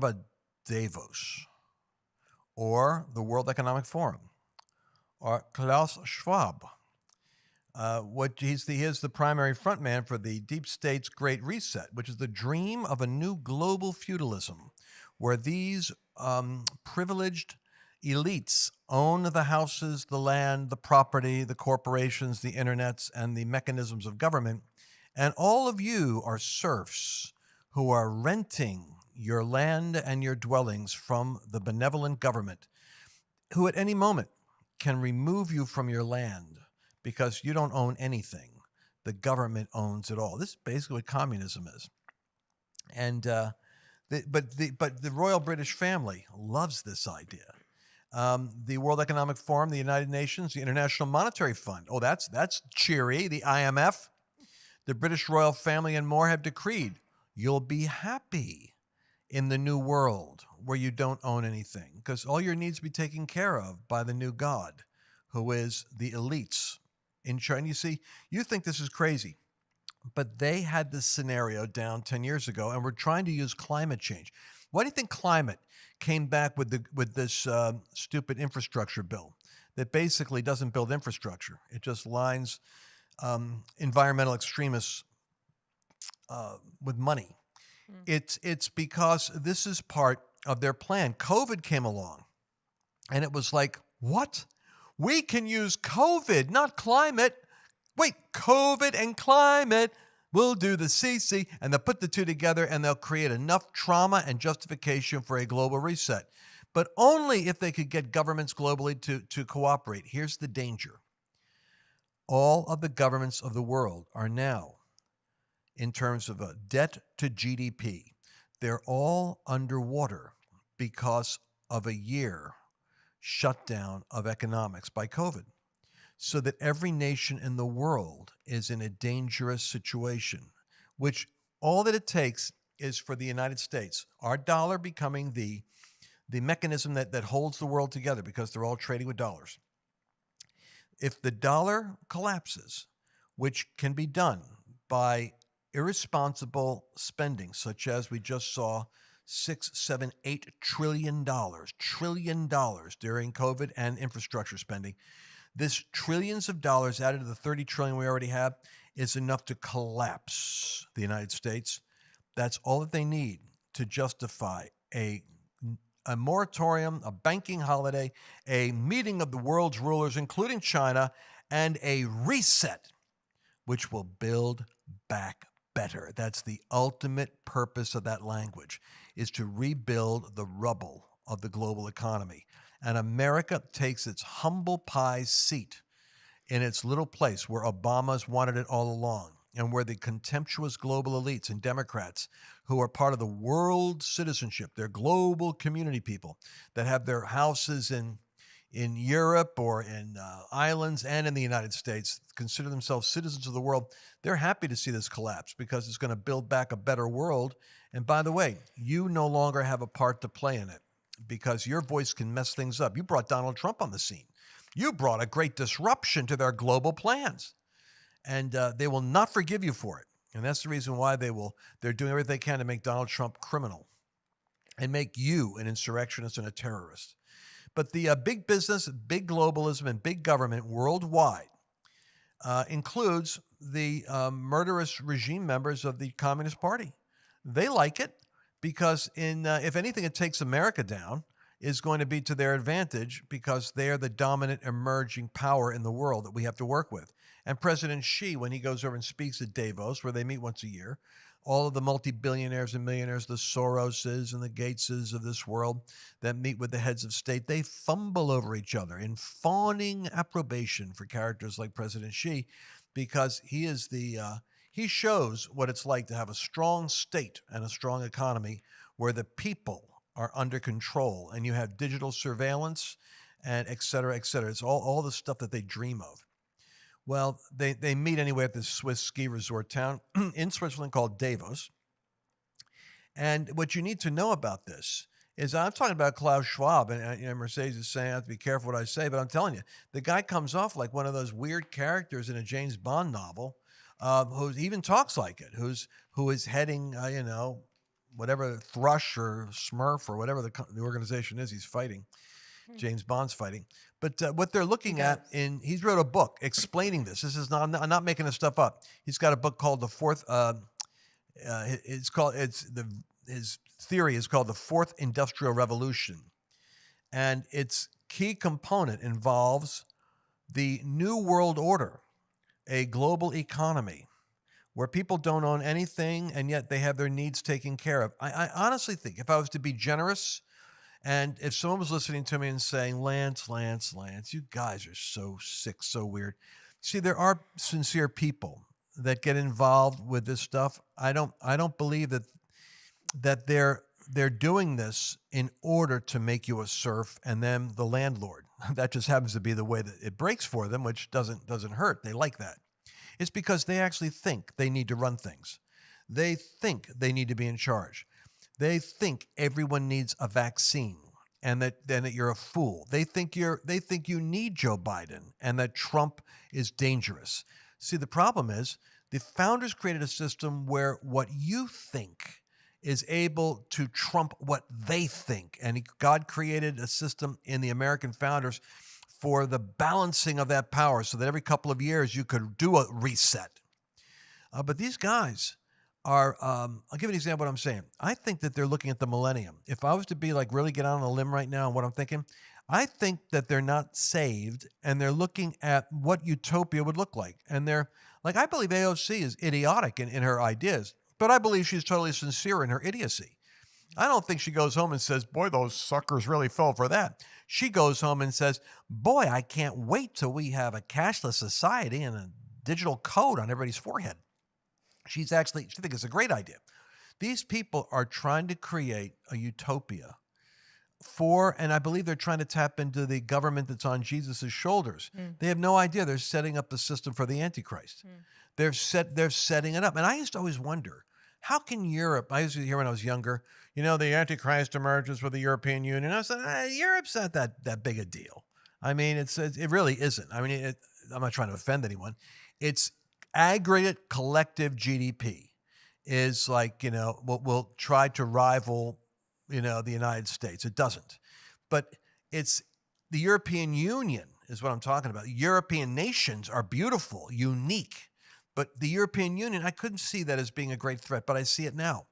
But Davos or the World Economic Forum or Klaus Schwab. He is the primary frontman for the deep state's Great Reset, which is the dream of a new global feudalism, where these privileged elites own the houses, the land, the property, the corporations, the internets, and the mechanisms of government, and all of you are serfs who are renting your land and your dwellings from the benevolent government, who at any moment can remove you from your land because you don't own anything. The government owns it all. This is basically what communism is. And but the royal British family loves this idea. The World Economic Forum, the United Nations, the International Monetary Fund. Oh, that's cheery. The IMF, the British royal family, and more have decreed you'll be happy in the new world where you don't own anything, because all your needs be taken care of by the new God, who is the elites in China. You see, you think this is crazy, but they had this scenario down 10 years ago, and we're trying to use climate change. Why do you think climate came back with this stupid infrastructure bill that basically doesn't build infrastructure? It just lines environmental extremists with money. It's because this is part of their plan. COVID came along, and it was like, what? We can use COVID, not climate. Wait, COVID and climate will do the CC, and they'll put the two together, and they'll create enough trauma and justification for a global reset. But only if they could get governments globally to cooperate. Here's the danger. All of the governments of the world are now, in terms of a debt to GDP, they're all underwater because of a year shutdown of economics by COVID. So that every nation in the world is in a dangerous situation, which all that it takes is for the United States, our dollar becoming the mechanism that holds the world together, because they're all trading with dollars. If the dollar collapses, which can be done by irresponsible spending, such as we just saw, $6, $7, $8 trillion during COVID and infrastructure spending. This trillions of dollars added to the 30 trillion we already have is enough to collapse the United States. That's all that they need to justify a moratorium, a banking holiday, a meeting of the world's rulers, including China, and a reset, which will build back better. That's the ultimate purpose of that language, is to rebuild the rubble of the global economy. And America takes its humble pie seat in its little place where Obama's wanted it all along, and where the contemptuous global elites and Democrats, who are part of the world citizenship, they're global community people that have their houses in Europe or in islands and in the United States, consider themselves citizens of the world. They're happy to see this collapse because it's going to build back a better world. And by the way, you no longer have a part to play in it because your voice can mess things up. You brought Donald Trump on the scene. You brought a great disruption to their global plans, and they will not forgive you for it. And that's the reason why they're doing everything they can to make Donald Trump criminal and make you an insurrectionist and a terrorist. But the big business, big globalism, and big government worldwide includes the murderous regime members of the Communist Party. They like it because, if anything, it takes America down, is going to be to their advantage because they are the dominant emerging power in the world that we have to work with. And President Xi, when he goes over and speaks at Davos, where they meet once a year, all of the multi-billionaires and millionaires, the Soroses and the Gateses of this world that meet with the heads of state, they fumble over each other in fawning approbation for characters like President Xi, because he shows what it's like to have a strong state and a strong economy where the people are under control and you have digital surveillance and et cetera, et cetera. It's all the stuff that they dream of. Well, they meet anyway at this Swiss ski resort town in Switzerland called Davos. And what you need to know about this is, I'm talking about Klaus Schwab, and Mercedes is saying I have to be careful what I say, but I'm telling you, the guy comes off like one of those weird characters in a James Bond novel, who even talks like it, who is heading, whatever Thrush or Smurf or whatever the organization is he's fighting. James Bond's fighting. But what they're looking at he's wrote a book explaining this. This is not, I'm not making this stuff up. He's got a book called his theory is called the Fourth Industrial Revolution. And its key component involves the New World Order, a global economy where people don't own anything and yet they have their needs taken care of. I honestly think if I was to be generous, and if someone was listening to me and saying, Lance, you guys are so sick, so weird. See, there are sincere people that get involved with this stuff. I don't believe that they're doing this in order to make you a serf and then the landlord. That just happens to be the way that it breaks for them, which doesn't hurt. They like that. It's because they actually think they need to run things. They think they need to be in charge. They think everyone needs a vaccine and that you're a fool. They think you need Joe Biden and that Trump is dangerous. See, the problem is the founders created a system where what you think is able to trump what they think. And God created a system in the American founders for the balancing of that power so that every couple of years you could do a reset. But these guys are, I'll give you an example of what I'm saying. I think that they're looking at the millennium. If I was to be like really get out on a limb right now and what I'm thinking, I think that they're not saved and they're looking at what utopia would look like. And they're like, I believe AOC is idiotic in her ideas, but I believe she's totally sincere in her idiocy. I don't think she goes home and says, boy, those suckers really fell for that. She goes home and says, boy, I can't wait till we have a cashless society and a digital code on everybody's forehead. She thinks it's a great idea. These people are trying to create a utopia and I believe they're trying to tap into the government that's on Jesus' shoulders. They have no idea they're setting up the system for the Antichrist. They're setting it up. And I used to always wonder, how can Europe, I used to hear when I was younger, the Antichrist emerges with the European Union. I said, Europe's not that big a deal. I mean, it really isn't. I mean, I'm not trying to offend anyone. It's aggregate collective GDP is like, will try to rival, the United States. It doesn't. But it's the European Union is what I'm talking about. European nations are beautiful, unique. But the European Union, I couldn't see that as being a great threat, but I see it now.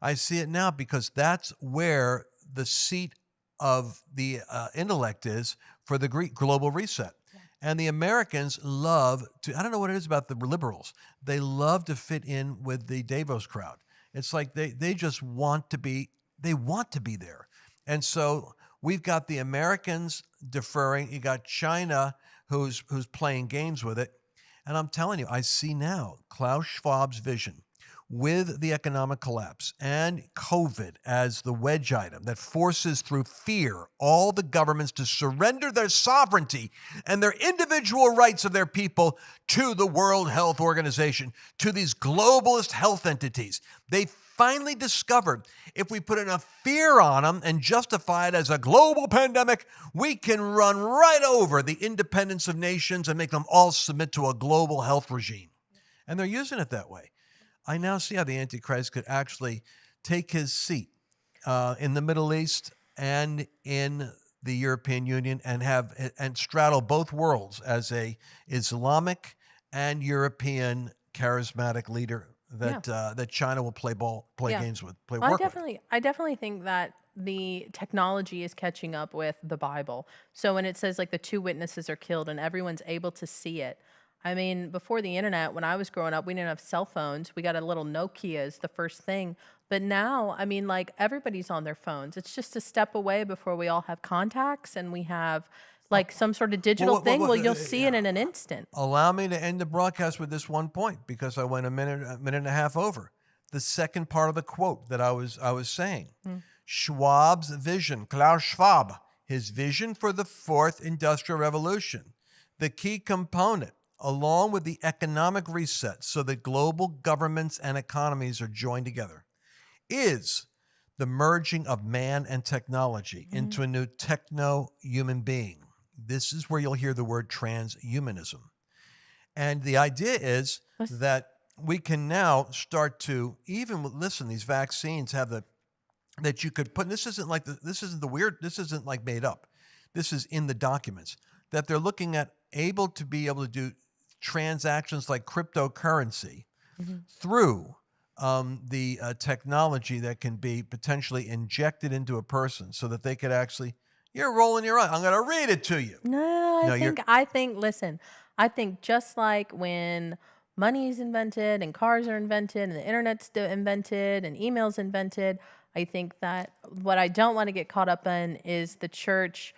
I see it now because that's where the seat of the intellect is for the global reset. Yeah. And the Americans love to, I don't know what it is about the liberals. They love to fit in with the Davos crowd. It's like they just want to be there. And so we've got the Americans deferring. You got China who's playing games with it. And I'm telling you, I see now Klaus Schwab's vision with the economic collapse and COVID as the wedge item that forces through fear all the governments to surrender their sovereignty and their individual rights of their people to the World Health Organization, to these globalist health entities. They finally discovered if we put enough fear on them and justify it as a global pandemic, we can run right over the independence of nations and make them all submit to a global health regime. And they're using it that way. I now see how the Antichrist could actually take his seat in the Middle East and in the European Union and straddle both worlds as a Islamic and European charismatic leader that China will play games with, work with. I definitely think that the technology is catching up with the Bible. So when it says like the 2 witnesses are killed and everyone's able to see it, I mean, before the internet, when I was growing up, we didn't have cell phones. We got a little Nokia as the first thing. But now, I mean, like everybody's on their phones. It's just a step away before we all have contacts and we have like some sort of digital thing. Well, you'll see it in an instant. Allow me to end the broadcast with this one point because I went a minute and a half over. The second part of the quote that I was saying. Schwab's vision, Klaus Schwab, his vision for the 4th Industrial Revolution, the key component, along with the economic reset so that global governments and economies are joined together, is the merging of man and technology into a new techno-human being. This is where you'll hear the word transhumanism. And the idea is that we can now start to listen. These vaccines have that you could put. This isn't like this isn't the weird. This isn't like made up. This is in the documents that they're looking at able to do transactions like cryptocurrency through the technology that can be potentially injected into a person so that they could actually, you're rolling your eyes. I'm going to read it to you. No, No, listen, I think just like when money is invented and cars are invented and the internet's invented and emails invented, I think that what I don't want to get caught up in is the church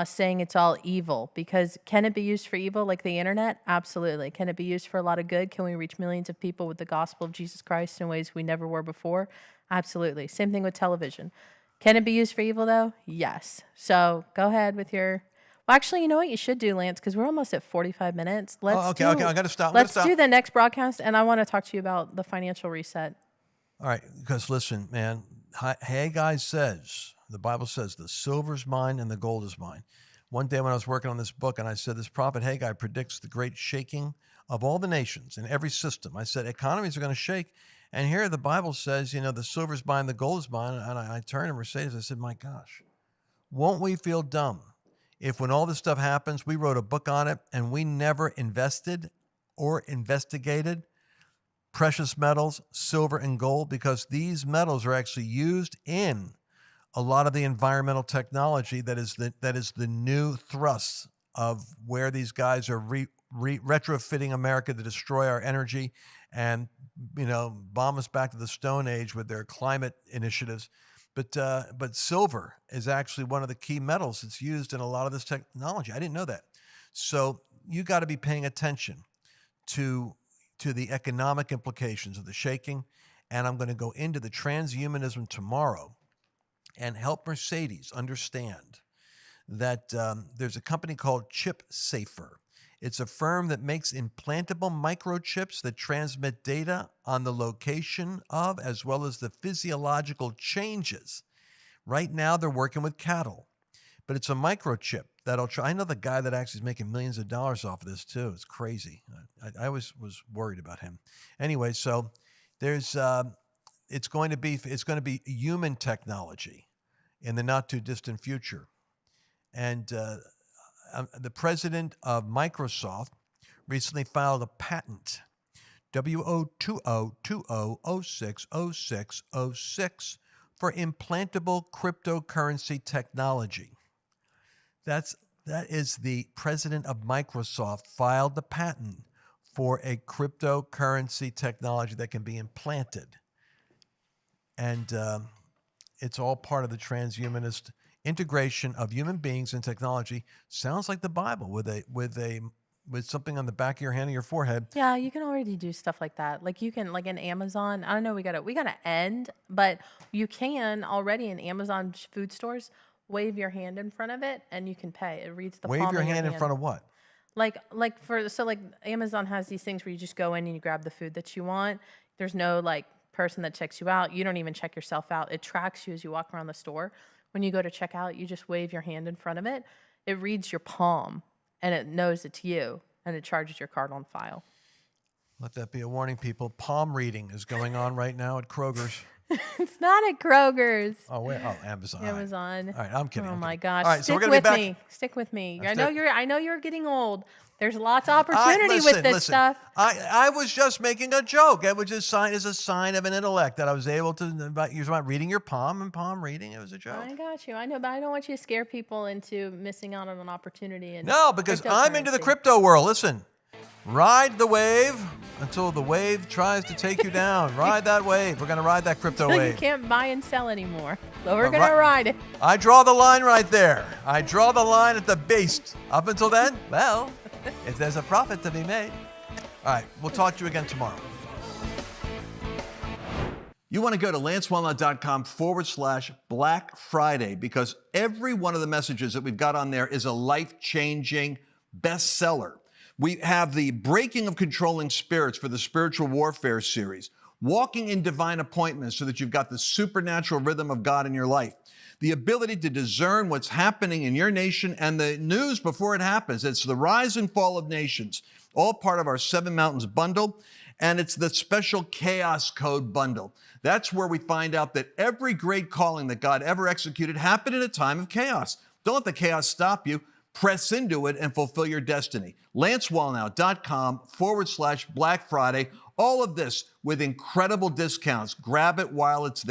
saying it's all evil, because can it be used for evil like the internet? Absolutely. Can it be used for a lot of good? Can we reach millions of people with the gospel of Jesus Christ in ways we never were before? Absolutely. Same thing with television. Can it be used for evil though? Yes. So go ahead with your. Well, actually, you know what you should do, Lance, because we're almost at 45 minutes. okay. I got to stop. Let's do the next broadcast, and I want to talk to you about the financial reset. All right, because listen, man, Haggai says, the Bible says, the silver's mine and the gold is mine. One day when I was working on this book, and I said, this prophet Haggai predicts the great shaking of all the nations in every system. I said, economies are going to shake. And here the Bible says, the silver's mine, the gold is mine. And I turned to Mercedes, I said, my gosh, won't we feel dumb if when all this stuff happens, we wrote a book on it and we never invested or investigated precious metals, silver and gold, because these metals are actually used in a lot of the environmental technology that is the new thrust of where these guys are retrofitting America to destroy our energy and bomb us back to the Stone Age with their climate initiatives. But silver is actually one of the key metals that's used in a lot of this technology. I didn't know that. So you got to be paying attention to the economic implications of the shaking. And I'm going to go into the transhumanism tomorrow and help Mercedes understand that there's a company called ChipSafer. It's a firm that makes implantable microchips that transmit data on the location of, as well as the physiological changes. Right now, they're working with cattle, but it's a microchip that'll try. I know the guy that actually is making millions of dollars off of this too. It's crazy. I was worried about him. Anyway, so there's it's going to be human technology in the not too distant future. And the president of Microsoft recently filed a patent, W02020060606, for implantable cryptocurrency technology. That is the president of Microsoft filed the patent for a cryptocurrency technology that can be implanted. And it's all part of the transhumanist integration of human beings and technology. Sounds like the Bible with something on the back of your hand or your forehead. Yeah, you can already do stuff like that. Like you can, like in Amazon. I don't know. We gotta end, but you can already in Amazon food stores wave your hand in front of it and you can pay. It reads the Wave palm your of hand in front of what? Like Amazon has these things where you just go in and you grab the food that you want. There's no like person that checks you out. You don't even check yourself out. It tracks you as you walk around the store. When you go to check out, you just wave your hand in front of it. It reads your palm and it knows it's you and it charges your card on file. Let that be a warning, people. Palm reading is going on right now at Kroger's. It's not at Kroger's. Oh, where? Oh, Amazon. Amazon. All right, I'm kidding. Oh I'm my kidding. gosh. All right, so we're Stick gonna be with back. me. Stick with me. I know you're getting old. There's lots of opportunity Listen, with this stuff. I was just making a joke. It was just as a sign of an intellect that I was able to. You're about reading your palm and palm reading. It was a joke. I got you. I know, but I don't want you to scare people into missing out on an opportunity. And No, because I'm into the crypto world. Listen, ride the wave until the wave tries to take you down. Ride that wave. We're going to ride that crypto wave. You can't buy and sell anymore. So we're going to ride it. I draw the line right there. I draw the line at the base. Up until then, well, if there's a profit to be made. All right, we'll talk to you again tomorrow. You want to go to lancewallnut.com/Black Friday because every one of the messages that we've got on there is a life-changing bestseller. We have the Breaking of Controlling Spirits for the Spiritual Warfare series, Walking in Divine Appointments so that you've got the supernatural rhythm of God in your life, the ability to discern what's happening in your nation and the news before it happens. It's the rise and fall of nations, all part of our Seven Mountains bundle. and it's the special Chaos Code bundle. That's where we find out that every great calling that God ever executed happened in a time of chaos. Don't let the chaos stop you. Press into it and fulfill your destiny. LanceWallnow.com/Black Friday. All of this with incredible discounts. Grab it while it's there.